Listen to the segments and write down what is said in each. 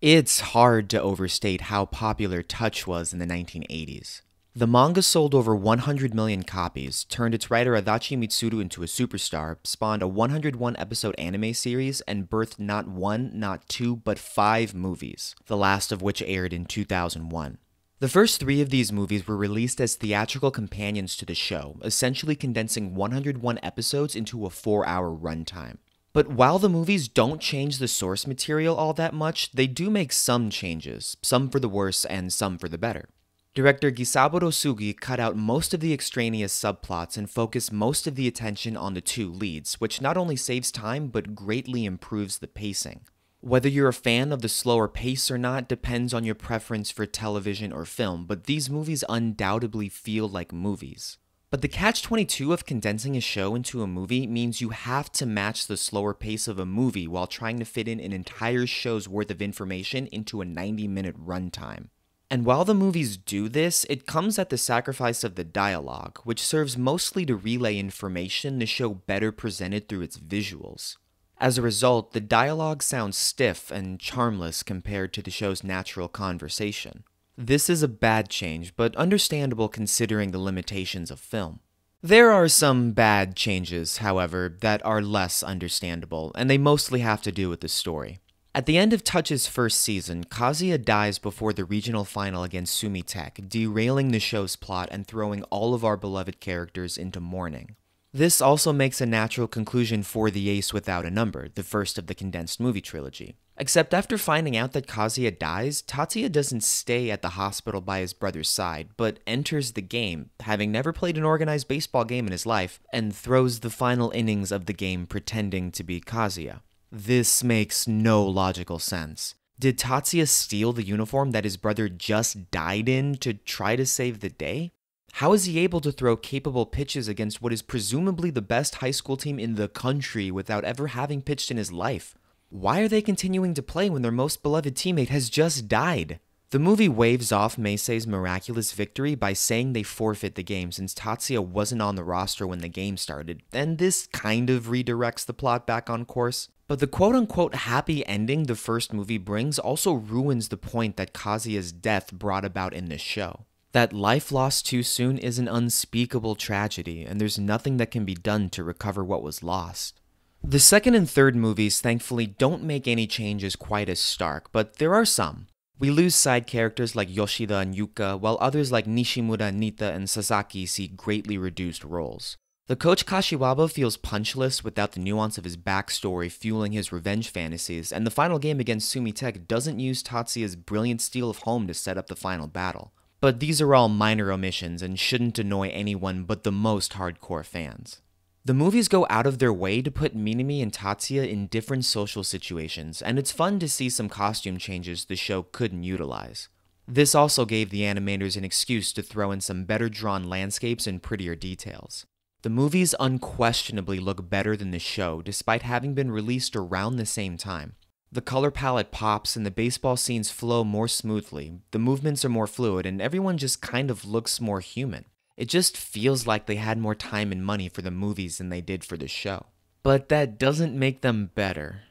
It's hard to overstate how popular Touch was in the 1980s. The manga sold over 100 million copies, turned its writer Adachi Mitsuru into a superstar, spawned a 101-episode anime series, and birthed not one, not two, but 5 movies, the last of which aired in 2001. The first 3 of these movies were released as theatrical companions to the show, essentially condensing 101 episodes into a 4-hour runtime. But while the movies don't change the source material all that much, they do make some changes, some for the worse and some for the better. Director Gisaburo Sugi cut out most of the extraneous subplots and focused most of the attention on the 2 leads, which not only saves time but greatly improves the pacing. Whether you're a fan of the slower pace or not depends on your preference for television or film, but these movies undoubtedly feel like movies. But the catch-22 of condensing a show into a movie means you have to match the slower pace of a movie while trying to fit in an entire show's worth of information into a 90-minute runtime. And while the movies do this, it comes at the sacrifice of the dialogue, which serves mostly to relay information the show better presented through its visuals. As a result, the dialogue sounds stiff and charmless compared to the show's natural conversation. This is a bad change, but understandable considering the limitations of film. There are some bad changes, however, that are less understandable, and they mostly have to do with the story. At the end of Touch's first season, Kazuya dies before the regional final against Sumi Tech, derailing the show's plot and throwing all of our beloved characters into mourning. This also makes a natural conclusion for The Ace Without a Number, the first of the condensed movie trilogy. Except after finding out that Kazuya dies, Tatsuya doesn't stay at the hospital by his brother's side, but enters the game, having never played an organized baseball game in his life, and throws the final innings of the game pretending to be Kazuya. This makes no logical sense. Did Tatsuya steal the uniform that his brother just died in to try to save the day? How is he able to throw capable pitches against what is presumably the best high school team in the country without ever having pitched in his life? Why are they continuing to play when their most beloved teammate has just died? The movie waves off Meisei's miraculous victory by saying they forfeit the game since Tatsuya wasn't on the roster when the game started, and this kind of redirects the plot back on course. But the quote-unquote happy ending the first movie brings also ruins the point that Kazuya's death brought about in this show. That life lost too soon is an unspeakable tragedy, and there's nothing that can be done to recover what was lost. The second and third movies thankfully don't make any changes quite as stark, but there are some. We lose side characters like Yoshida and Yuka, while others like Nishimura, Nita, and Sasaki see greatly reduced roles. The coach Kashiwaba feels punchless without the nuance of his backstory fueling his revenge fantasies, and the final game against Sumi Tech doesn't use Tatsuya's brilliant steal of home to set up the final battle. But these are all minor omissions and shouldn't annoy anyone but the most hardcore fans. The movies go out of their way to put Minami and Tatsuya in different social situations, and it's fun to see some costume changes the show couldn't utilize. This also gave the animators an excuse to throw in some better drawn landscapes and prettier details. The movies unquestionably look better than the show, despite having been released around the same time. The color palette pops and the baseball scenes flow more smoothly, the movements are more fluid, and everyone just kind of looks more human. It just feels like they had more time and money for the movies than they did for the show. But that doesn't make them better.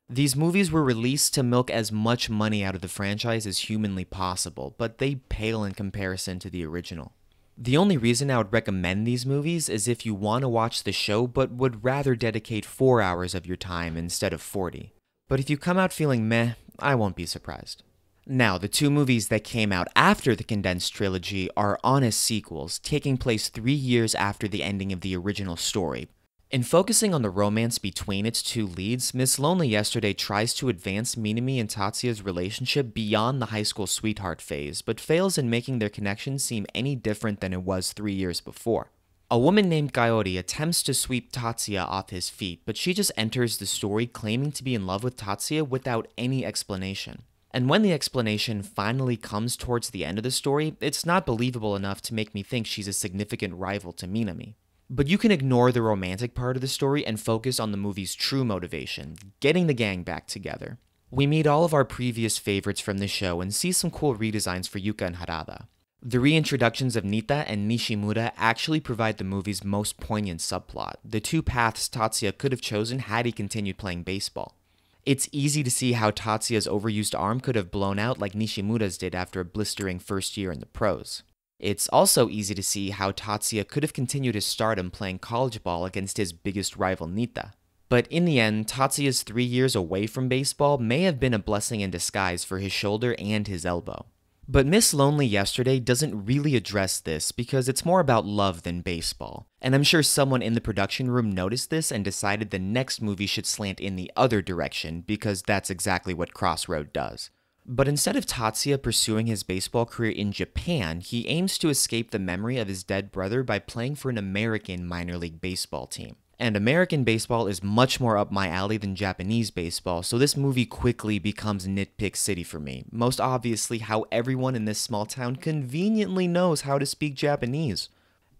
These movies were released to milk as much money out of the franchise as humanly possible, but they pale in comparison to the original. The only reason I would recommend these movies is if you want to watch the show but would rather dedicate 4 hours of your time instead of 40. But if you come out feeling meh, I won't be surprised. Now, the 2 movies that came out after the condensed trilogy are honest sequels, taking place 3 years after the ending of the original story. In focusing on the romance between its 2 leads, Miss Lonely Yesterday tries to advance Minami and Tatsuya's relationship beyond the high school sweetheart phase, but fails in making their connection seem any different than it was 3 years before. A woman named Kaori attempts to sweep Tatsuya off his feet, but she just enters the story claiming to be in love with Tatsuya without any explanation. And when the explanation finally comes towards the end of the story, it's not believable enough to make me think she's a significant rival to Minami. But you can ignore the romantic part of the story and focus on the movie's true motivation, getting the gang back together. We meet all of our previous favorites from the show and see some cool redesigns for Yuka and Harada. The reintroductions of Nita and Nishimura actually provide the movie's most poignant subplot, the 2 paths Tatsuya could have chosen had he continued playing baseball. It's easy to see how Tatsuya's overused arm could have blown out like Nishimura's did after a blistering first year in the pros. It's also easy to see how Tatsuya could have continued his stardom playing college ball against his biggest rival Nita. But in the end, Tatsuya's 3 years away from baseball may have been a blessing in disguise for his shoulder and his elbow. But Miss Lonely Yesterday doesn't really address this because it's more about love than baseball. And I'm sure someone in the production room noticed this and decided the next movie should slant in the other direction because that's exactly what Crossroad does. But instead of Tatsuya pursuing his baseball career in Japan, he aims to escape the memory of his dead brother by playing for an American minor league baseball team. And American baseball is much more up my alley than Japanese baseball, so this movie quickly becomes nitpick city for me. Most obviously how everyone in this small town conveniently knows how to speak Japanese.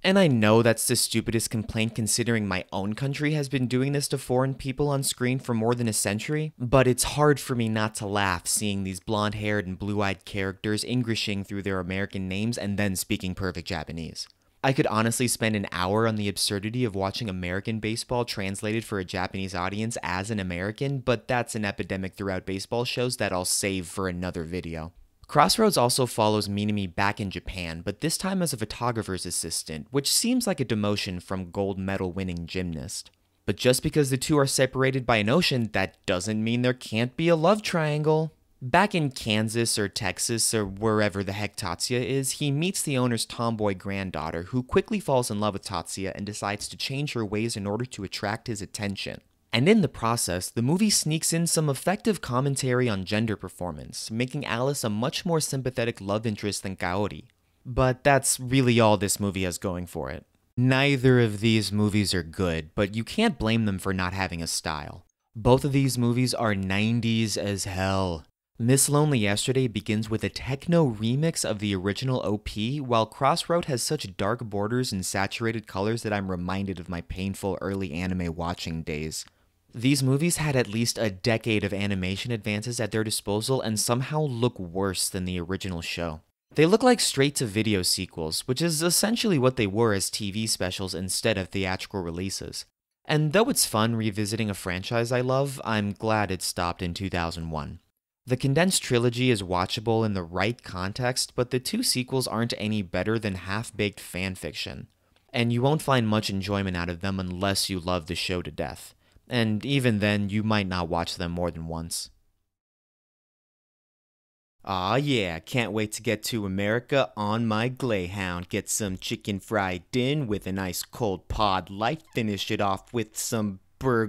And I know that's the stupidest complaint considering my own country has been doing this to foreign people on screen for more than a century, but it's hard for me not to laugh seeing these blonde-haired and blue-eyed characters Englishing through their American names and then speaking perfect Japanese. I could honestly spend an hour on the absurdity of watching American baseball translated for a Japanese audience as an American, but that's an epidemic throughout baseball shows that I'll save for another video. Crossroads also follows Minami back in Japan, but this time as a photographer's assistant, which seems like a demotion from gold medal winning gymnast. But just because the two are separated by an ocean, that doesn't mean there can't be a love triangle. Back in Kansas or Texas or wherever the heck Tatsuya is, he meets the owner's tomboy granddaughter who quickly falls in love with Tatsuya and decides to change her ways in order to attract his attention. And in the process, the movie sneaks in some effective commentary on gender performance, making Alice a much more sympathetic love interest than Kaori. But that's really all this movie has going for it. Neither of these movies are good, but you can't blame them for not having a style. Both of these movies are 90s as hell. Miss Lonely Yesterday begins with a techno remix of the original OP, while Crossroad has such dark borders and saturated colors that I'm reminded of my painful early anime watching days. These movies had at least a decade of animation advances at their disposal and somehow look worse than the original show. They look like straight-to-video sequels, which is essentially what they were as TV specials instead of theatrical releases. And though it's fun revisiting a franchise I love, I'm glad it stopped in 2001. The condensed trilogy is watchable in the right context, but the two sequels aren't any better than half-baked fanfiction. And you won't find much enjoyment out of them unless you love the show to death. And even then, you might not watch them more than once. Aw yeah, can't wait to get to America on my Greyhound. Get some chicken fried in with an ice cold Pod Light. Finish it off with some burger.